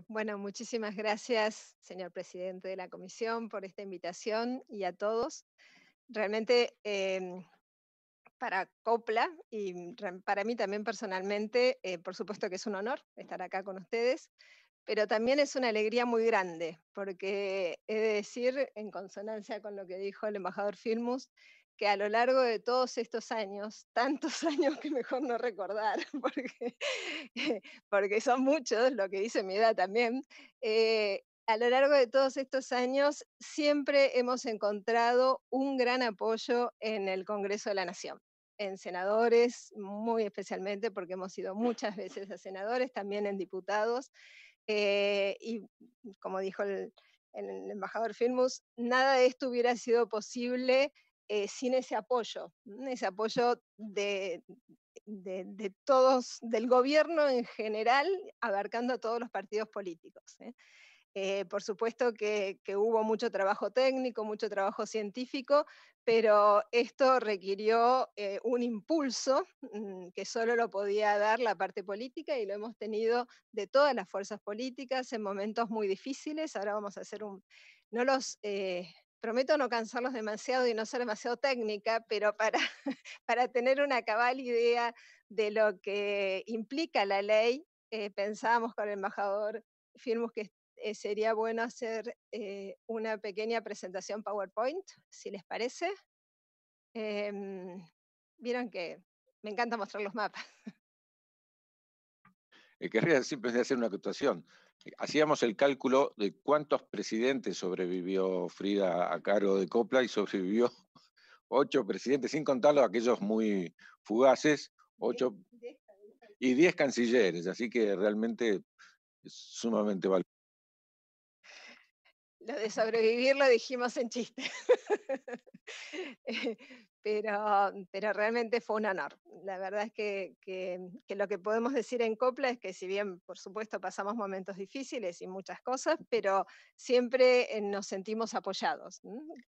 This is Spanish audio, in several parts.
Bueno, muchísimas gracias, señor presidente de la comisión, por esta invitación y a todos. Realmente, para Copla y para mí también personalmente, por supuesto que es un honor estar acá con ustedes, pero también es una alegría muy grande, porque he de decir, en consonancia con lo que dijo el embajador Filmus, que a lo largo de todos estos años, tantos años que mejor no recordar, porque son muchos, lo que dice mi edad también, a lo largo de todos estos años siempre hemos encontrado un gran apoyo en el Congreso de la Nación, en senadores, muy especialmente porque hemos ido muchas veces a senadores, también en diputados, y como dijo el embajador Filmus, nada de esto hubiera sido posible sin ese apoyo de todos, del gobierno en general, abarcando a todos los partidos políticos. Por supuesto que hubo mucho trabajo técnico, mucho trabajo científico, pero esto requirió un impulso que solo lo podía dar la parte política y lo hemos tenido de todas las fuerzas políticas en momentos muy difíciles. Ahora vamos a hacer no los, prometo no cansarlos demasiado y no ser demasiado técnica, pero para, para tener una cabal idea de lo que implica la ley, pensábamos con el embajador Firmus que sería bueno hacer una pequeña presentación PowerPoint, si les parece. Em, Vieron que me encanta mostrar los mapas. Querría siempre hacer una actuación. Hacíamos el cálculo de cuántos presidentes sobrevivió Frida a cargo de Copla y sobrevivió 8 presidentes, sin contarlos aquellos muy fugaces, 8 y 10 cancilleres, así que realmente es sumamente valioso. Lo de sobrevivir lo dijimos en chiste. Eh, pero realmente fue un honor. La verdad es que lo que podemos decir en Copla es que si bien, por supuesto, pasamos momentos difíciles y muchas cosas, pero siempre nos sentimos apoyados,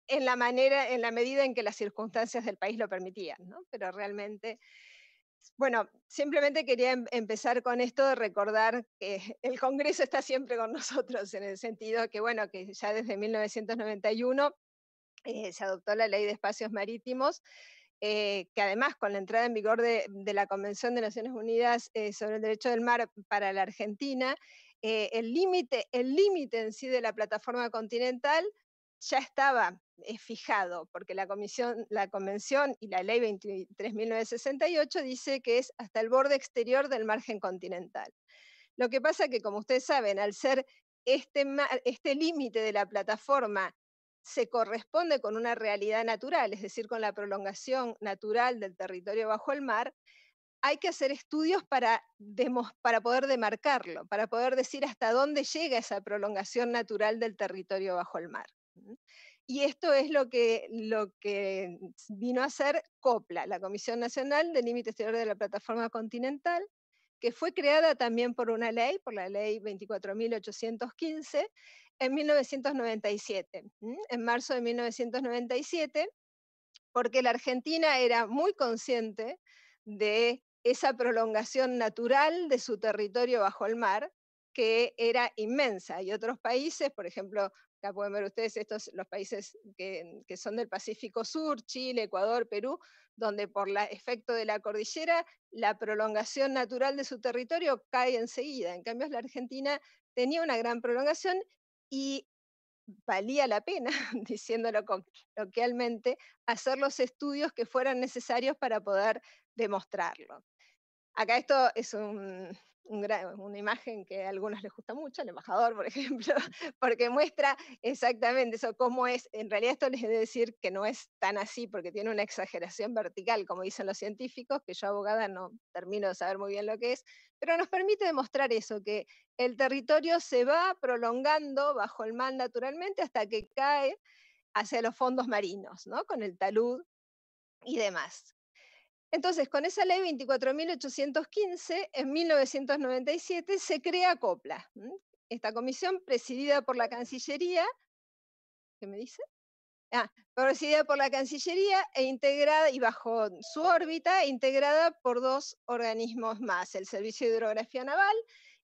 en la manera, en la medida en que las circunstancias del país lo permitían, ¿no? Pero realmente bueno, simplemente quería empezar con esto de recordar que el Congreso está siempre con nosotros, en el sentido que, bueno, que ya desde 1991 se adoptó la Ley de Espacios Marítimos, que además con la entrada en vigor de la Convención de Naciones Unidas sobre el Derecho del Mar para la Argentina, el límite en sí de la plataforma continental ya estaba fijado, porque la Convención y la Ley 23.968 dice que es hasta el borde exterior del margen continental. Lo que pasa que, como ustedes saben, al ser este límite de la plataforma se corresponde con una realidad natural, es decir, con la prolongación natural del territorio bajo el mar, hay que hacer estudios para poder demarcarlo, para poder decir hasta dónde llega esa prolongación natural del territorio bajo el mar. Y esto es lo que vino a hacer COPLA, la Comisión Nacional del Límite Exterior de la Plataforma Continental, que fue creada también por una ley, por la ley 24.815, en 1997, en marzo de 1997, porque la Argentina era muy consciente de esa prolongación natural de su territorio bajo el mar, que era inmensa. Y otros países, por ejemplo, acá pueden ver ustedes los países que son del Pacífico Sur, Chile, Ecuador, Perú, donde por el efecto de la cordillera, la prolongación natural de su territorio cae enseguida. En cambio, la Argentina tenía una gran prolongación y valía la pena, diciéndolo coloquialmente, hacer los estudios que fueran necesarios para poder demostrarlo. Acá esto es una imagen que a algunos les gusta mucho, el embajador, por ejemplo, porque muestra exactamente eso, cómo es. En realidad esto les he de decir que no es tan así, porque tiene una exageración vertical, como dicen los científicos, que yo abogada no termino de saber muy bien lo que es, pero nos permite demostrar eso, que el territorio se va prolongando bajo el mar naturalmente hasta que cae hacia los fondos marinos, ¿no? Con el talud y demás. Entonces, con esa ley 24.815, en 1997 se crea COPLA. Esta comisión presidida por la Cancillería, ¿qué me dice? Presidida por la Cancillería e integrada, y bajo su órbita, integrada por dos organismos más, el Servicio de Hidrografía Naval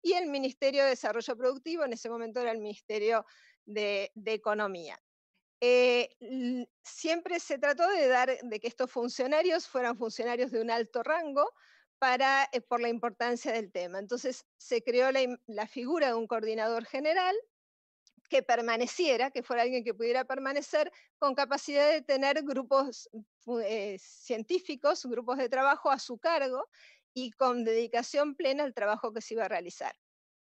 y el Ministerio de Desarrollo Productivo, en ese momento era el Ministerio de Economía. Siempre se trató de que estos funcionarios fueran funcionarios de un alto rango por la importancia del tema. Entonces se creó la figura de un coordinador general que permaneciera, que fuera alguien que pudiera permanecer con capacidad de tener grupos científicos, grupos de trabajo a su cargo y con dedicación plena al trabajo que se iba a realizar.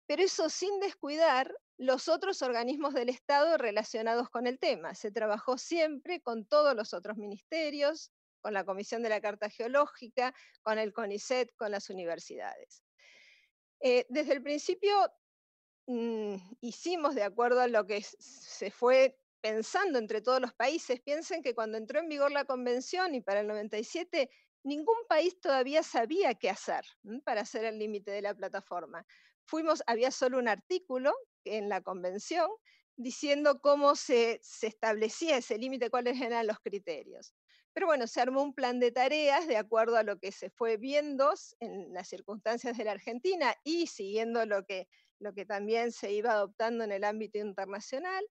Pero eso sin descuidar los otros organismos del Estado relacionados con el tema. Se trabajó siempre con todos los otros ministerios, con la Comisión de la Carta Geológica, con el CONICET, con las universidades. Desde el principio hicimos de acuerdo a lo que se fue pensando entre todos los países. Piensen que cuando entró en vigor la convención y para el 97, ningún país todavía sabía qué hacer para hacer el límite de la plataforma. Había solo un artículo en la convención diciendo cómo se establecía ese límite, cuáles eran los criterios. Pero bueno, se armó un plan de tareas de acuerdo a lo que se fue viendo en las circunstancias de la Argentina y siguiendo lo que también se iba adoptando en el ámbito internacional,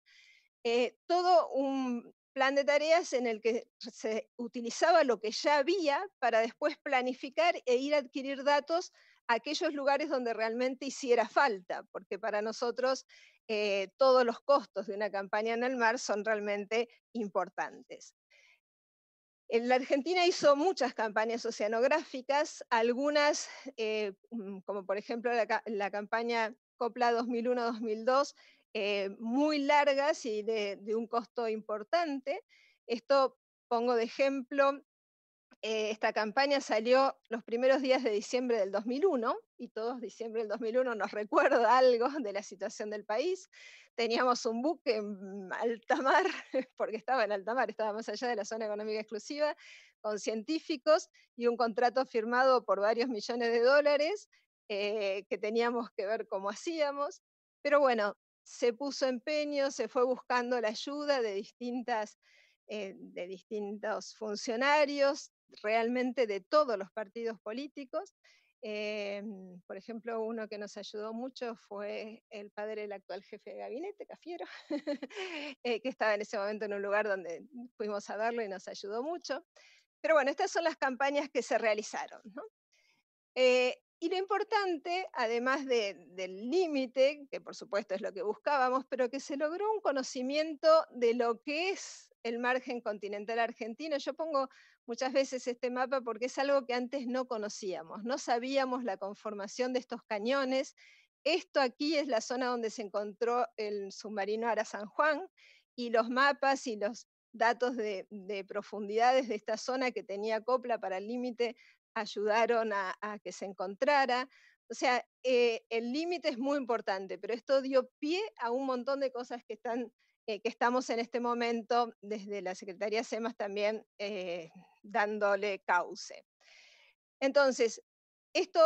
todo un plan de tareas en el que se utilizaba lo que ya había para después planificar e ir a adquirir datos a aquellos lugares donde realmente hiciera falta, porque para nosotros todos los costos de una campaña en el mar son realmente importantes. En la Argentina hizo muchas campañas oceanográficas, algunas, como por ejemplo la campaña Copla 2001-2002, muy largas y de un costo importante. Esto pongo de ejemplo, esta campaña salió los primeros días de diciembre del 2001 y todos diciembre del 2001 nos recuerda algo de la situación del país. Teníamos un buque en alta mar, porque estaba en alta mar, estaba más allá de la zona económica exclusiva, con científicos y un contrato firmado por varios millones de dólares que teníamos que ver cómo hacíamos. Pero bueno, se puso empeño, se fue buscando la ayuda de distintos funcionarios, realmente de todos los partidos políticos. Por ejemplo, uno que nos ayudó mucho fue el padre del actual jefe de gabinete, Cafiero, que estaba en ese momento en un lugar donde fuimos a verlo y nos ayudó mucho. Pero bueno, estas son las campañas que se realizaron, ¿no? Y lo importante, además del límite, que por supuesto es lo que buscábamos, pero que se logró un conocimiento de lo que es el margen continental argentino. Yo pongo muchas veces este mapa porque es algo que antes no conocíamos, no sabíamos la conformación de estos cañones. Esto aquí es la zona donde se encontró el submarino Ara San Juan y los mapas y los datos de profundidades de esta zona que tenía Copla para el límite ayudaron a que se encontrara. O sea, el límite es muy importante, pero esto dio pie a un montón de cosas que estamos en este momento desde la Secretaría SEMAS también dándole cauce. Entonces, esto,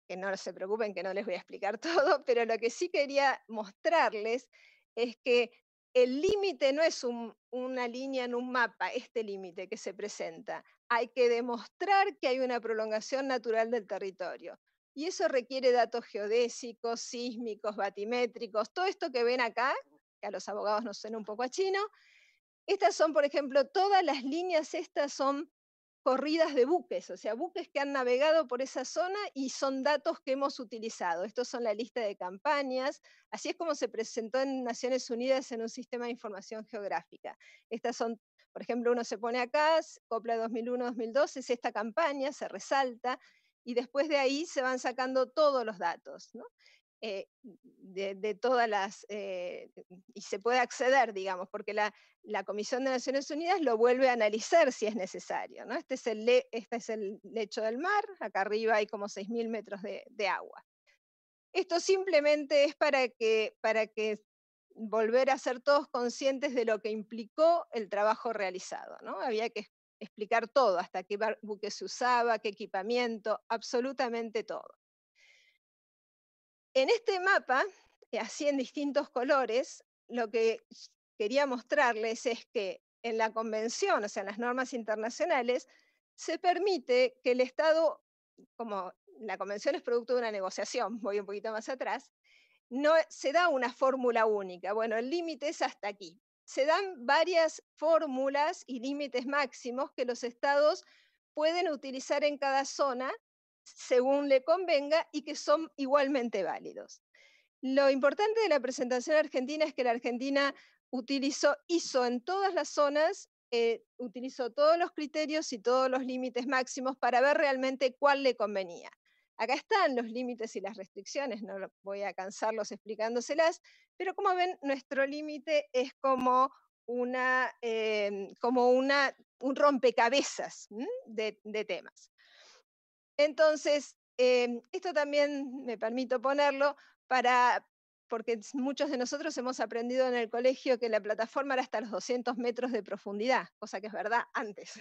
que no se preocupen que no les voy a explicar todo, pero lo que sí quería mostrarles es que el límite no es una línea en un mapa, este límite que se presenta. Hay que demostrar que hay una prolongación natural del territorio. Y eso requiere datos geodésicos, sísmicos, batimétricos, todo esto que ven acá, que a los abogados nos suena un poco a chino. Estas son, por ejemplo, todas las líneas estas son corridas de buques, o sea, buques que han navegado por esa zona y son datos que hemos utilizado. Estos son la lista de campañas, así es como se presentó en Naciones Unidas en un sistema de información geográfica. Estas son, por ejemplo, uno se pone acá, Copla 2001-2002, es esta campaña, se resalta, y después de ahí se van sacando todos los datos, ¿no? De todas las, y se puede acceder, digamos, porque la Comisión de Naciones Unidas lo vuelve a analizar si es necesario, ¿no? Este es el lecho del mar, acá arriba hay como 6.000 metros de agua. Esto simplemente es para que volver a ser todos conscientes de lo que implicó el trabajo realizado, ¿no? Había que explicar todo, hasta qué buque se usaba, qué equipamiento, absolutamente todo. En este mapa, así en distintos colores, lo que quería mostrarles es que en la convención, o sea, en las normas internacionales, se permite que el Estado, como la convención es producto de una negociación, voy un poquito más atrás, no se da una fórmula única. Bueno, el límite es hasta aquí. Se dan varias fórmulas y límites máximos que los estados pueden utilizar en cada zona según le convenga y que son igualmente válidos. Lo importante de la presentación argentina es que la Argentina hizo en todas las zonas, utilizó todos los criterios y todos los límites máximos para ver realmente cuál le convenía. Acá están los límites y las restricciones, no voy a cansarlos explicándoselas, pero como ven, nuestro límite es un rompecabezas de temas. Entonces, esto también me permito ponerlo porque muchos de nosotros hemos aprendido en el colegio que la plataforma era hasta los 200 metros de profundidad, cosa que es verdad antes.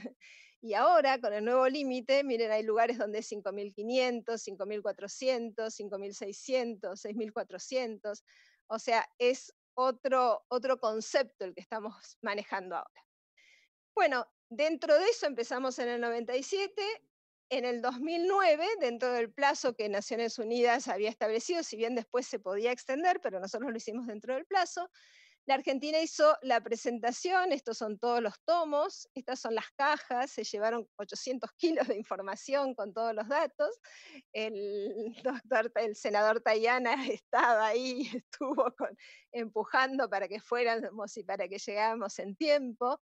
Y ahora, con el nuevo límite, miren, hay lugares donde es 5.500, 5.400, 5.600, 6.400. O sea, es otro concepto el que estamos manejando ahora. Bueno, dentro de eso empezamos en el 97. En el 2009, dentro del plazo que Naciones Unidas había establecido, si bien después se podía extender, pero nosotros lo hicimos dentro del plazo, la Argentina hizo la presentación, estos son todos los tomos, estas son las cajas, se llevaron 800 kilos de información con todos los datos. El senador Tayana estaba ahí, estuvo empujando para que fuéramos y para que llegáramos en tiempo.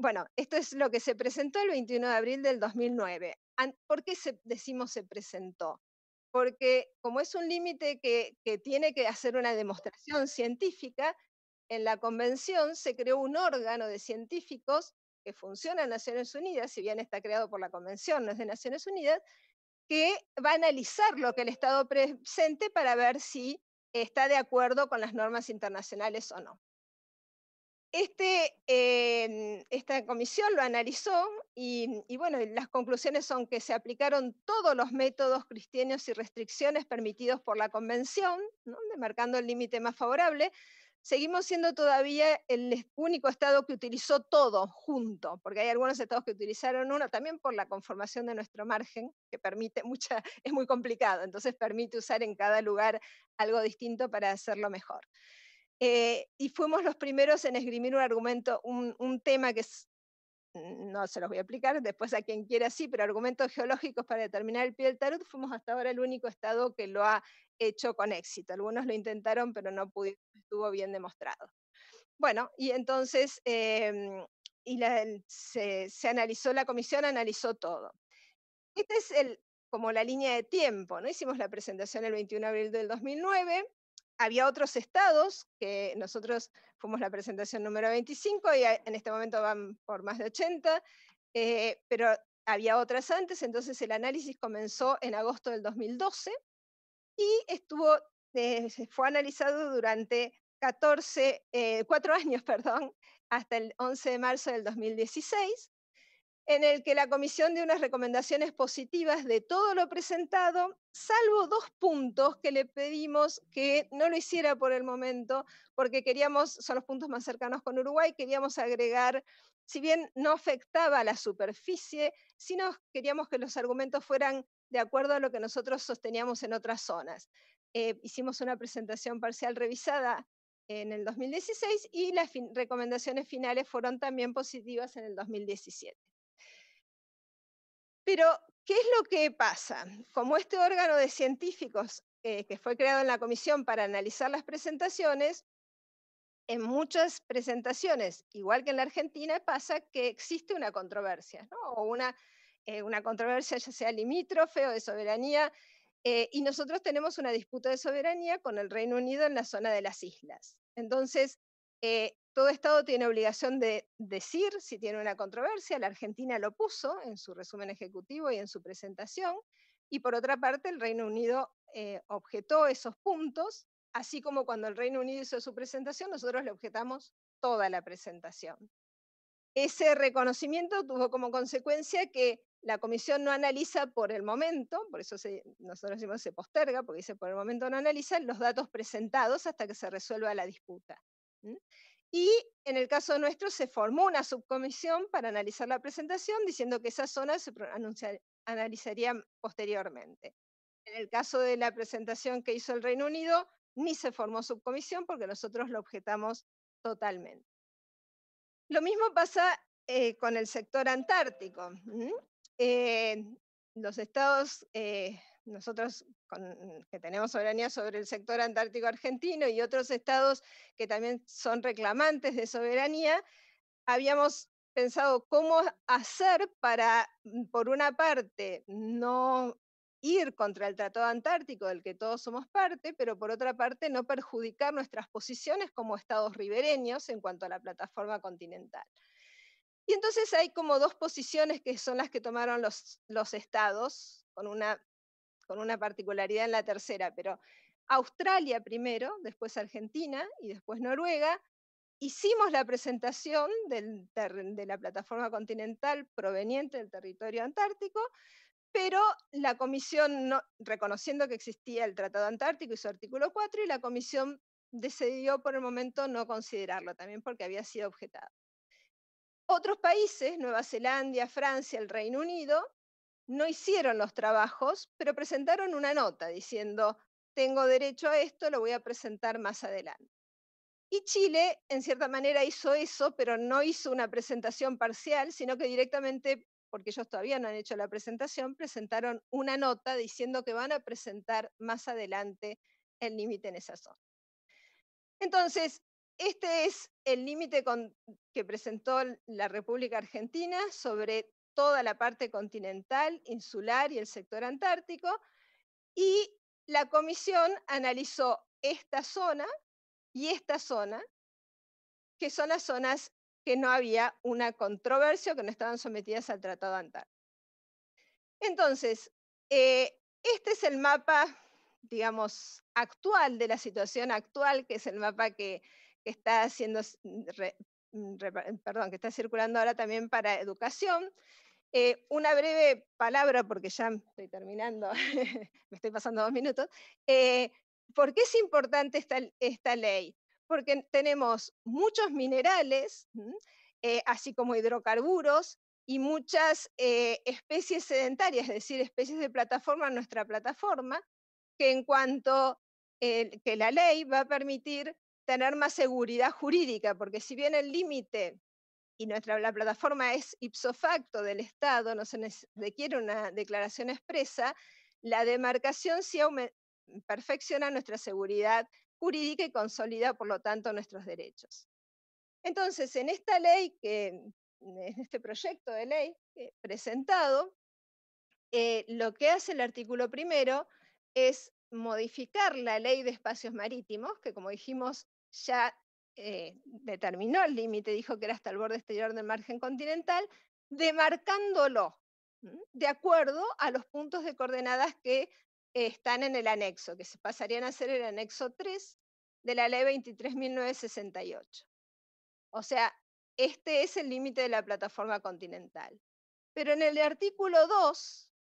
Bueno, esto es lo que se presentó el 21 de abril del 2009. ¿Por qué decimos se presentó? Porque como es un límite que tiene que hacer una demostración científica, en la convención se creó un órgano de científicos que funciona en Naciones Unidas, si bien está creado por la convención, no es de Naciones Unidas, que va a analizar lo que el Estado presente para ver si está de acuerdo con las normas internacionales o no. Esta comisión lo analizó y bueno, las conclusiones son que se aplicaron todos los métodos cristianos y restricciones permitidos por la convención, ¿no? Demarcando el límite más favorable. Seguimos siendo todavía el único estado que utilizó todo junto, porque hay algunos estados que utilizaron uno, también por la conformación de nuestro margen, que permite es muy complicado, entonces permite usar en cada lugar algo distinto para hacerlo mejor. Y fuimos los primeros en esgrimir un argumento, un tema que no se los voy a explicar, después a quien quiera sí, pero argumentos geológicos para determinar el pie del talud, fuimos hasta ahora el único estado que lo ha hecho con éxito. Algunos lo intentaron, pero no pudieron, estuvo bien demostrado. Bueno, y entonces se analizó, la comisión analizó todo. Esta es como la línea de tiempo, ¿no? Hicimos la presentación el 21 de abril del 2009, había otros estados, que nosotros fuimos la presentación número 25 y en este momento van por más de 80, pero había otras antes, entonces el análisis comenzó en agosto del 2012 y fue analizado durante 4 años, perdón, hasta el 11 de marzo del 2016, en el que la comisión dio unas recomendaciones positivas de todo lo presentado, salvo 2 puntos que le pedimos que no lo hiciera por el momento, porque son los puntos más cercanos con Uruguay, queríamos agregar, si bien no afectaba a la superficie, sino queríamos que los argumentos fueran de acuerdo a lo que nosotros sosteníamos en otras zonas. Hicimos una presentación parcial revisada en el 2016 y las recomendaciones finales fueron también positivas en el 2017. Pero, ¿qué es lo que pasa? Como este órgano de científicos que fue creado en la comisión para analizar las presentaciones, en muchas presentaciones, igual que en la Argentina, pasa que existe una controversia, ¿no? O una controversia ya sea limítrofe o de soberanía, y nosotros tenemos una disputa de soberanía con el Reino Unido en la zona de las islas. Entonces, todo Estado tiene obligación de decir si tiene una controversia, la Argentina lo puso en su resumen ejecutivo y en su presentación, y por otra parte el Reino Unido objetó esos puntos, así como cuando el Reino Unido hizo su presentación, nosotros le objetamos toda la presentación. Ese reconocimiento tuvo como consecuencia que la comisión no analiza por el momento, por eso nosotros decimos se posterga, porque dice por el momento no analiza los datos presentados hasta que se resuelva la disputa. Y en el caso nuestro se formó una subcomisión para analizar la presentación, diciendo que esa zona se analizaría posteriormente. En el caso de la presentación que hizo el Reino Unido, ni se formó subcomisión porque nosotros lo objetamos totalmente. Lo mismo pasa con el sector antártico. Los estados, nosotros que tenemos soberanía sobre el sector antártico argentino y otros estados que también son reclamantes de soberanía, habíamos pensado cómo hacer para, por una parte, no ir contra el Tratado Antártico del que todos somos parte, pero por otra parte no perjudicar nuestras posiciones como estados ribereños en cuanto a la plataforma continental. Y entonces hay como dos posiciones que son las que tomaron los estados, con una particularidad en la tercera, pero Australia primero, después Argentina y después Noruega. Hicimos la presentación de la plataforma continental proveniente del territorio antártico, pero la Comisión, reconociendo que existía el Tratado Antártico y su artículo 4, y la Comisión decidió por el momento no considerarlo, también porque había sido objetado. Otros países, Nueva Zelanda, Francia, el Reino Unido, no hicieron los trabajos, pero presentaron una nota diciendo, tengo derecho a esto, lo voy a presentar más adelante. Y Chile, en cierta manera, hizo eso, pero no hizo una presentación parcial, sino que directamente, porque ellos todavía no han hecho la presentación, presentaron una nota diciendo que van a presentar más adelante el límite en esa zona. Entonces, este es el límite que presentó la República Argentina sobre toda la parte continental, insular y el sector antártico, y la Comisión analizó esta zona y esta zona, que son las zonas que no había una controversia, que no estaban sometidas al Tratado Antártico. Entonces, este es el mapa, digamos, actual de la situación actual, que es el mapa que está haciendo, que está circulando ahora también para educación. Una breve palabra, porque ya estoy terminando, me estoy pasando 2 minutos. ¿Por qué es importante esta ley? Porque tenemos muchos minerales, así como hidrocarburos, y muchas especies sedentarias, es decir, especies de plataforma en nuestra plataforma, que en cuanto que la ley va a permitir tener más seguridad jurídica, porque si bien el límite y la plataforma es ipso facto del Estado, no se requiere una declaración expresa, la demarcación sí perfecciona nuestra seguridad jurídica y consolida, por lo tanto, nuestros derechos. Entonces, en esta ley, en este proyecto de ley presentado, lo que hace el artículo primero es modificar la ley de espacios marítimos, que como dijimos ya determinó el límite, dijo que era hasta el borde exterior del margen continental, demarcándolo de acuerdo a los puntos de coordenadas que están en el anexo, que se pasarían a ser el anexo 3 de la ley 23.968. O sea, este es el límite de la plataforma continental. Pero en el artículo 2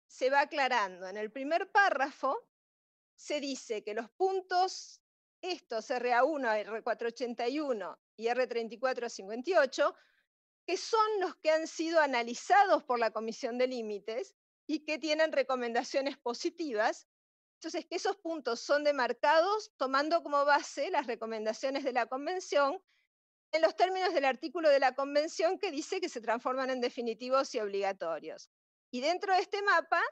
se va aclarando. En el primer párrafo se dice que los puntos, estos RA1, R481 y R3458, que son los que han sido analizados por la Comisión de Límites y que tienen recomendaciones positivas, entonces que esos puntos son demarcados tomando como base las recomendaciones de la Convención en los términos del artículo de la Convención que dice que se transforman en definitivos y obligatorios. Y dentro de este mapa,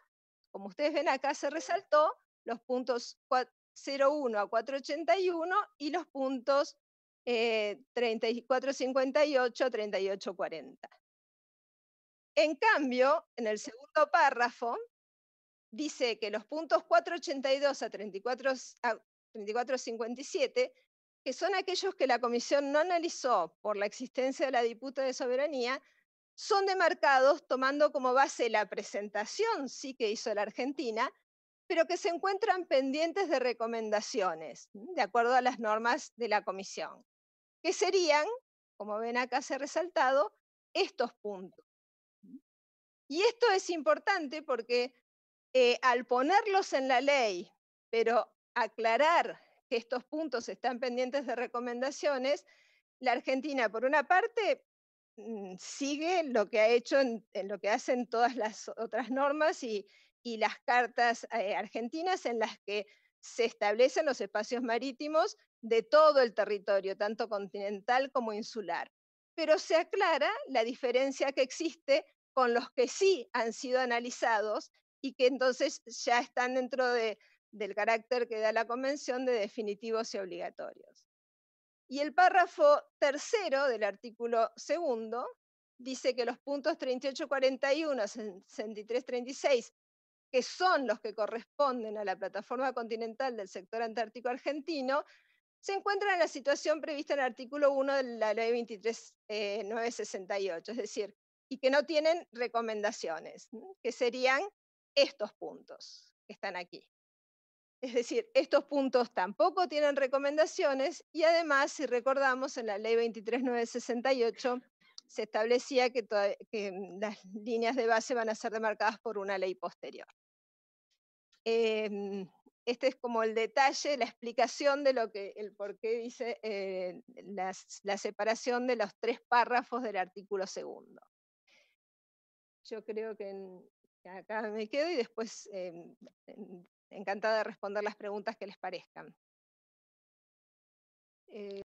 como ustedes ven acá se resaltó, los puntos 01 a 481 y los puntos 3458 a 3840. En cambio, en el segundo párrafo, dice que los puntos 482 a 3457, que son aquellos que la Comisión no analizó por la existencia de la disputa de soberanía, son demarcados tomando como base la presentación, sí que hizo la Argentina, pero que se encuentran pendientes de recomendaciones, de acuerdo a las normas de la Comisión, que serían, como ven acá se ha resaltado, estos puntos. Y esto es importante porque al ponerlos en la ley, pero aclarar que estos puntos están pendientes de recomendaciones, la Argentina, por una parte, sigue lo que ha hecho en lo que hacen todas las otras normas y las cartas argentinas en las que se establecen los espacios marítimos de todo el territorio, tanto continental como insular. Pero se aclara la diferencia que existe con los que sí han sido analizados y que entonces ya están dentro del carácter que da la Convención de definitivos y obligatorios. Y el párrafo tercero del artículo segundo dice que los puntos 38, 41, 63, 36, que son los que corresponden a la plataforma continental del sector antártico argentino, se encuentran en la situación prevista en el artículo 1 de la ley 23.968, es decir, y que no tienen recomendaciones, que serían estos puntos que están aquí. Es decir, estos puntos tampoco tienen recomendaciones y además, si recordamos, en la ley 23.968 se establecía que las líneas de base van a ser demarcadas por una ley posterior. Este es como el detalle, la explicación de el por qué dice la separación de los 3 párrafos del artículo segundo. Yo creo que acá me quedo y después encantada de responder las preguntas que les parezcan.